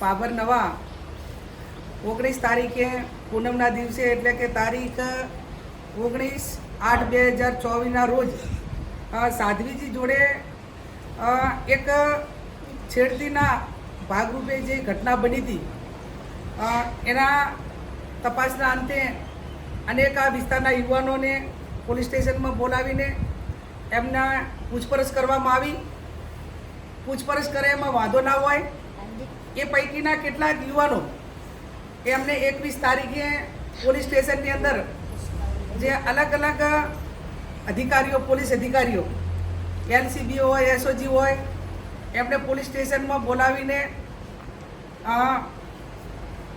બાબર નવા 19 તારીખે પૂનમના દિવસે એટલે કે તારીખ 19/8/2024ના રોજ સાધ્વીજી જોડે એક છેડતીના ભાગરૂપે જે ઘટના બની હતી એના તપાસના અંતે અનેક આ વિસ્તારના યુવાનોને પોલીસ સ્ટેશનમાં બોલાવીને એમના પૂછપરછ કરવામાં આવી. પૂછપરછ કરે એમાં વાંધો ના હોય એ પૈકીના કેટલાક યુવાનો એમને 21 તારીખે પોલીસ સ્ટેશનની અંદર જે અલગ અલગ અધિકારીઓ, પોલીસ અધિકારીઓ, LCB હોય, SOG હોય, એમને પોલીસ સ્ટેશનમાં બોલાવીને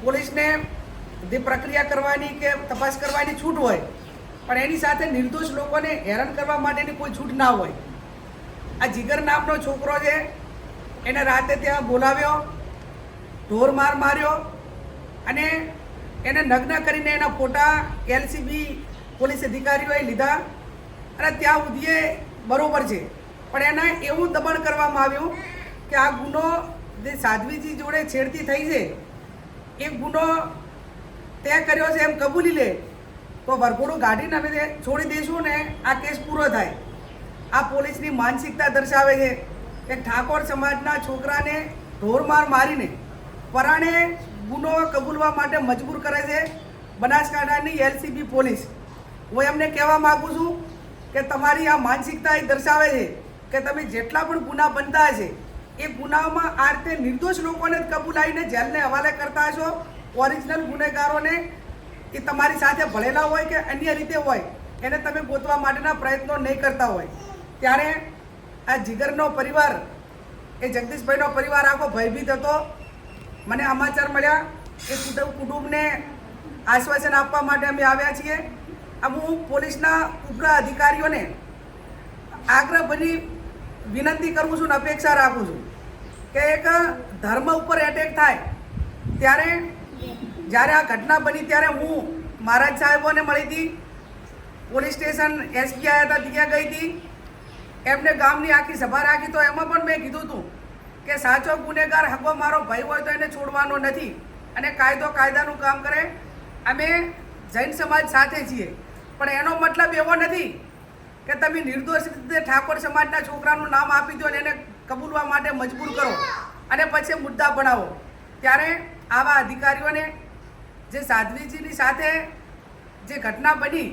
પોલીસને જે પ્રક્રિયા કરવાની કે તપાસ કરવાની છૂટ હોય, પણ એની સાથે નિર્દોષ લોકોને હેરાન કરવા માટેની કોઈ છૂટ ના હોય. આ જીગર નામનો છોકરો છે, એને રાતે ત્યાં બોલાવ્યો, ઢોર માર માર્યો અને એને નગ્ન કરીને એના ફોટા LCB પોલીસ અધિકારીઓએ લીધા અને ત્યાં સુધીએ બરોબર છે. પણ એને એવું દબાણ કરવામાં આવ્યું કે આ ગુનો જે સાધ્વીજી જોડે છેડતી થઈ છે એ ગુનો તે કર્યો છે એમ કબૂલી લે તો વરઘોડું ગાડીને અમે છોડી દઈશું ને આ કેસ પૂરો થાય. આ પોલીસની માનસિકતા દર્શાવે છે કે ઠાકોર સમાજના છોકરાને ઢોરમાર મારીને પરાણે ગુનો કબૂલવા માટે મજબૂર કરે છે બનાસકાંઠાની LCB પોલીસ. હું એમને કહેવા માગું છું કે તમારી આ માનસિકતા એ દર્શાવે છે કે તમે જેટલા પણ ગુના બનતા હશે એ ગુનામાં આ રીતે નિર્દોષ લોકોને કબૂલાઈને જેલને હવાલે કરતા હશો. ઓરિજિનલ ગુનેગારોને એ તમારી સાથે ભળેલા હોય કે અન્ય રીતે હોય એને તમે ગોતવા માટેના પ્રયત્નો નહીં કરતા હોય. ત્યારે આ જીગરનો પરિવાર, એ જગદીશભાઈનો પરિવાર આખો ભયભીત હતો. મને સમાચાર મળ્યા એ કુટુંબને આશ્વાસન આપવા માટે અમે આવ્યા છીએ. હું પોલીસના ઉગ્ર અધિકારીઓને આગ્રહ બની વિનંતી કરું છું અને અપેક્ષા રાખું છું કે એક ધર્મ ઉપર એટેક થાય ત્યારે જ્યારે આ ઘટના બની ત્યારે હું મહારાજ સાહેબોને મળી હતી, પોલીસ સ્ટેશન SP આવ્યા હતા ત્યાં ગઈ હતી, એમને ગામની આખી સભા રાખી તો એમાં પણ મેં કીધું હતું કે સાચો ગુનેગાર હગો મારો ભાઈ હોય તો એને છોડવાનો નથી અને કાયદો કાયદાનું કામ કરે. અમે જૈન સમાજ સાથે છીએ, પણ એનો મતલબ એવો નથી કે તમે નિર્દોષ રીતે ઠાકોર સમાજના છોકરાનું નામ આપી દો અને એને કબૂલવા માટે મજબૂર કરો અને પછી મુદ્દા બનાવો. ત્યારે આવા અધિકારીઓને જે સાધ્વીજીની સાથે જે ઘટના બની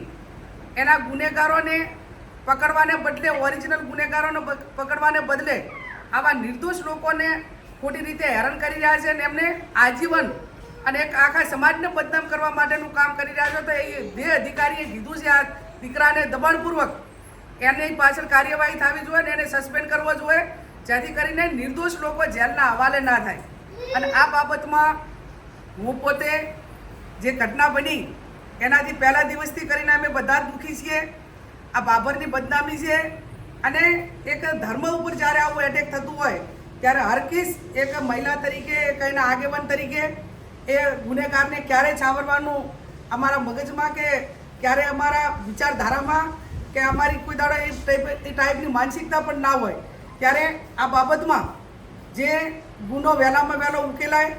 એના ગુનેગારોને પકડવાને બદલે, ઓરિજિનલ ગુનેગારોને પકડવાને બદલે આવા નિર્દોષ લોકોને ખોટી રીતે હેરાન કરી રહ્યા છે અને એમને આજીવન અને એક આખા સમાજને બદનામ કરવા માટેનું કામ કરી રહ્યા છો. તો એ જે અધિકારીએ કીધું છે આ દીકરાને દબાણપૂર્વક એની પાછળ કાર્યવાહી થવી જોઈએ અને એને સસ્પેન્ડ કરવો જોઈએ જેથી કરીને નિર્દોષ લોકો જેલના હવાલે ના થાય. અને આ બાબતમાં હું પોતે જે ઘટના બની એનાથી પહેલા દિવસથી કરીને અમે બધા જ દુઃખી છીએ. આ બાબરની બદનામી છે અને એક ધર્મ ઉપર જ્યારે આવું એટેક થતું હોય ત્યારે હરકીસ એક મહિલા તરીકે, એક એના આગેવાન તરીકે એ ગુનેગારને ક્યારે છાવરવાનું અમારા મગજમાં કે ક્યારે અમારા વિચારધારામાં કે અમારી કોઈ દાડો એ ટાઈપની માનસિકતા પણ ના હોય. ત્યારે આ બાબતમાં જે ગુનો વહેલામાં વહેલો ઉકેલાય,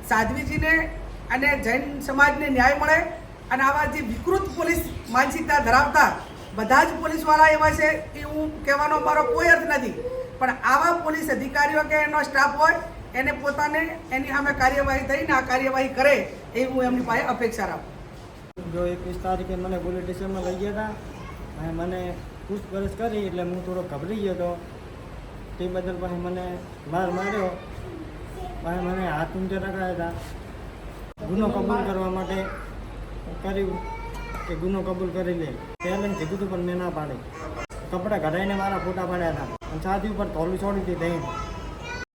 સાધ્વીજીને અને જૈન સમાજને ન્યાય મળે અને આવા જે વિકૃત પોલીસ માનસિકતા ધરાવતા બધા જ પોલીસવાળા એવા છે એ હું કહેવાનો મારો કોઈ અર્થ નથી, પણ આવા પોલીસ અધિકારીઓ કે એનો સ્ટાફ હોય એને પોતાને એની સામે કાર્યવાહી થઈને આ કાર્યવાહી કરે એ હું એમની પાસે અપેક્ષા રાખું. જો 21 તારીખે મને પોલીસ સ્ટેશનમાં લઈ ગયા હતા અને મને પૂછપરછ કરી એટલે હું થોડો ગભરી ગયો હતો. તે બદલ પછી મને માર માર્યો, પછી મને હાથ ઊંચા રખાયા હતા. ગુનો કબૂલ કરવા માટે કર્યું કે ગુનો કબૂલ કરી લે પહેલાં કીધું હતું પણ મેં ના પાડી. કપડાં કઢાઈને મારા ફોટા પાડ્યા હતા અને છાતી ઉપર તોલું છોડી હતી.